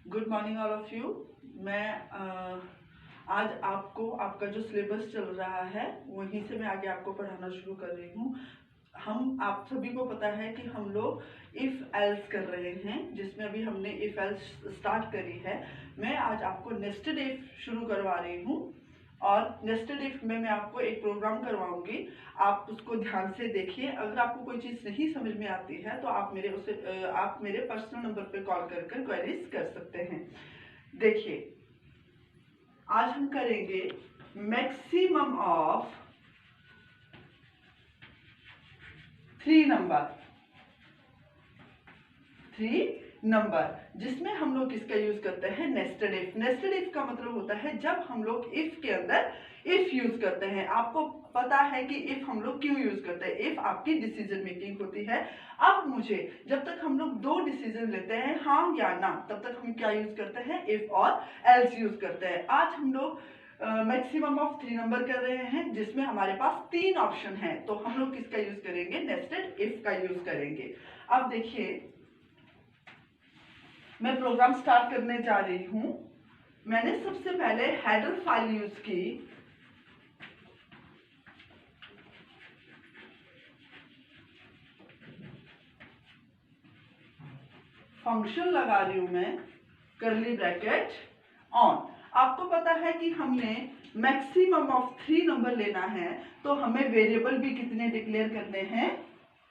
Good morning all of you. मैं आज आपको आपका जो सिलेबस चल रहा है वहीं से मैं आगे आपको पढ़ाना शुरू कर रही हूँ। हम आप सभी को पता है कि हम लोग इफ़ एल्स कर रहे हैं, जिसमें अभी हमने इफ़ एल्स स्टार्ट करी है। मैं आज आपको नेस्टेड इफ शुरू करवा रही हूँ और नेस्टेड इफ में मैं आपको एक प्रोग्राम करवाऊंगी। आप उसको ध्यान से देखिए। अगर आपको कोई चीज़ नहीं समझ में आती है तो आप मेरे पर्सनल नंबर पे कॉल कर क्वेरीज कर सकते हैं। देखिए, आज हम करेंगे मैक्सिमम ऑफ 3 नंबर, जिसमें हम लोग किसका यूज करते हैं, नेस्टेड इफ। नेस्टेड इफ का मतलब होता है जब हम लोग इफ के अंदर इफ यूज करते हैं। आपको पता है कि इफ हम लोग क्यों यूज करते हैं। इफ आपकी डिसीजन मेकिंग होती है। अब मुझे जब तक हम लोग 2 डिसीजन लेते हैं, हाँ या ना, तब तक हम क्या यूज करते हैं, इफ और एल्स यूज करते हैं। आज हम लोग मैक्सिमम ऑफ 3 नंबर कर रहे हैं, जिसमें हमारे पास 3 ऑप्शन है। तो हम लोग किसका यूज करेंगे, नेस्टेड इफ का यूज करेंगे। अब देखिए, मैं प्रोग्राम स्टार्ट करने जा रही हूं। मैंने सबसे पहले हेडर फाइल यूज की। फंक्शन लगा रही हूं मैं, कर्ली ब्रैकेट ऑन। आपको पता है कि हमने मैक्सिमम ऑफ 3 नंबर लेना है, तो हमें वेरिएबल भी कितने डिक्लेयर करने हैं,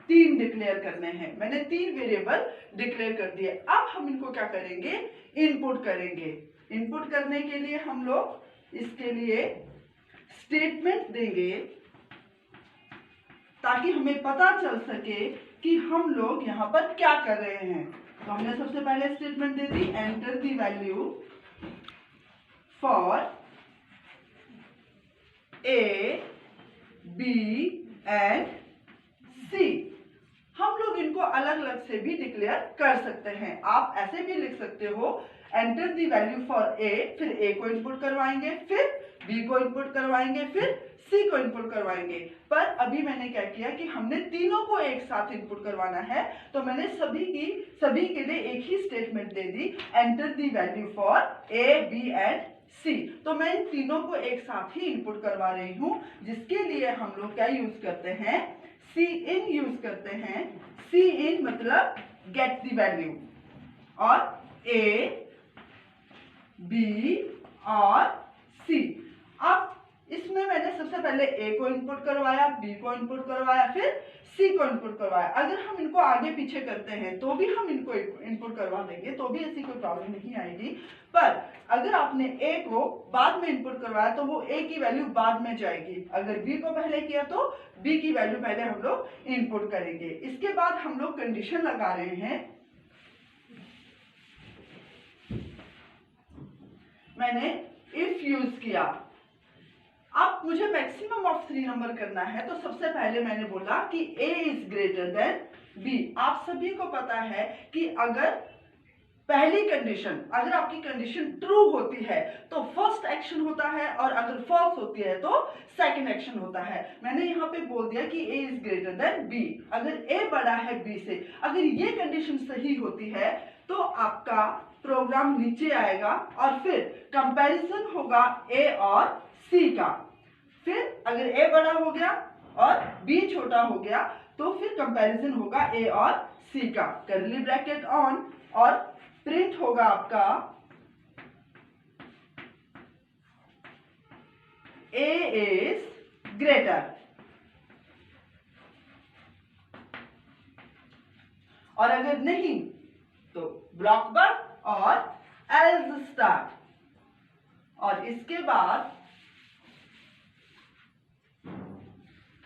3 डिक्लेयर करने हैं। मैंने 3 वेरिएबल डिक्लेयर कर दिए। अब हम इनको क्या करेंगे, इनपुट करेंगे। इनपुट करने के लिए हम लोग इसके लिए स्टेटमेंट देंगे, ताकि हमें पता चल सके कि हम लोग यहाँ पर क्या कर रहे हैं। तो हमने सबसे पहले स्टेटमेंट दे दी, enter the value for A, B and C. हम लोग इनको अलग अलग से भी डिक्लेयर कर सकते हैं। आप ऐसे भी लिख सकते हो, एंटर दी वैल्यू फॉर ए, फिर ए को इनपुट करवाएंगे, फिर बी को इनपुट करवाएंगे, फिर सी को इनपुट करवाएंगे। पर अभी मैंने क्या किया कि हमने तीनों को एक साथ इनपुट करवाना है, तो मैंने सभी के लिए एक ही स्टेटमेंट दे दी, enter the value for A, B and C. तो मैं इन तीनों को एक साथ ही इनपुट करवा रही हूं, जिसके लिए हम लोग क्या यूज करते हैं, सी इन यूज करते हैं। सी इन मतलब गेट दी वैल्यू, और ए, बी और सी। अब इसमें मैंने सबसे पहले ए को इनपुट करवाया, बी को इनपुट करवाया, फिर सी को इनपुट करवाया। अगर हम इनको आगे पीछे करते हैं तो भी हम इनको इनपुट करवा देंगे, तो भी ऐसी कोई प्रॉब्लम नहीं आएगी। पर अगर आपने ए को बाद में इनपुट करवाया तो वो ए की वैल्यू बाद में जाएगी। अगर बी को पहले किया तो बी की वैल्यू पहले हम लोग इनपुट करेंगे। इसके बाद हम लोग कंडीशन लगा रहे हैं। मैंने इफ यूज किया। अब मुझे मैक्सिमम ऑफ 3 नंबर करना है, तो सबसे पहले मैंने बोला कि a is greater then b। आप सभी को पता है कि अगर पहली कंडीशन, अगर आपकी कंडीशन ट्रू होती है तो फर्स्ट एक्शन होता है, और अगर फॉल्स होती है तो सेकंड एक्शन होता है। मैंने यहाँ पे बोल दिया कि a is greater then b। अगर a बड़ा है b से, अगर ये कंडीशन सही होती है तो आपका प्रोग्राम नीचे आएगा और फिर कंपैरिजन होगा a और c का। फिर अगर a बड़ा हो गया और b छोटा हो गया तो फिर कंपैरिजन होगा a और c का। कर्ली ब्रैकेट ऑन, और प्रिंट होगा आपका a इज ग्रेटर, और अगर नहीं तो ब्लॉक बंद और एल्स स्टार्ट। और इसके बाद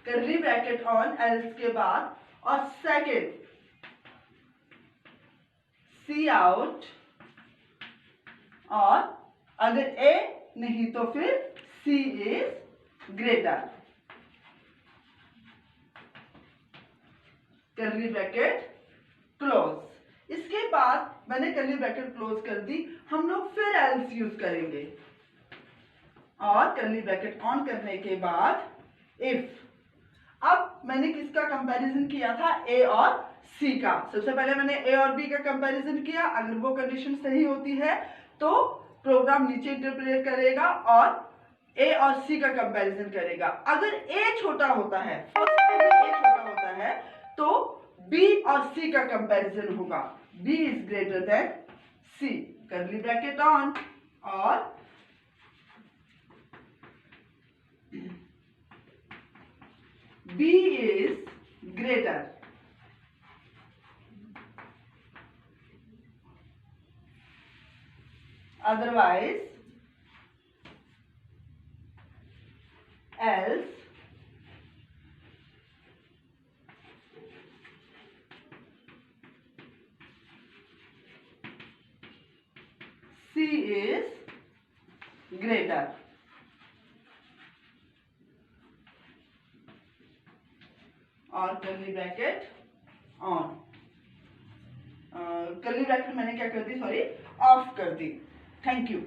कर्ली ब्रैकेट ऑन, एल्स के बाद, और सेकेंड सी आउट, और अगर ए नहीं तो फिर C is greater. Curly bracket close. इसके बाद मैंने कर्ली ब्रैकेट क्लोज कर दी। हम लोग फिर एल्स यूज करेंगे, और कर्ली ब्रैकेट ऑन करने के बाद इफ। अब मैंने किसका कंपैरिजन किया था, ए और सी का। सबसे पहले मैंने ए और बी का कंपैरिजन किया, अगर वो कंडीशन सही होती है तो प्रोग्राम नीचे इंटरप्रेट करेगा और ए और सी का कंपैरिजन करेगा। अगर ए छोटा होता है, ए छोटा होता है तो बी और सी का कंपैरिजन होगा, B is greater than C, curly bracket on, और B is greater, otherwise else C is greater। और curly bracket on, curly bracket मैंने क्या कर दी, सॉरी ऑफ कर दी। Thank you.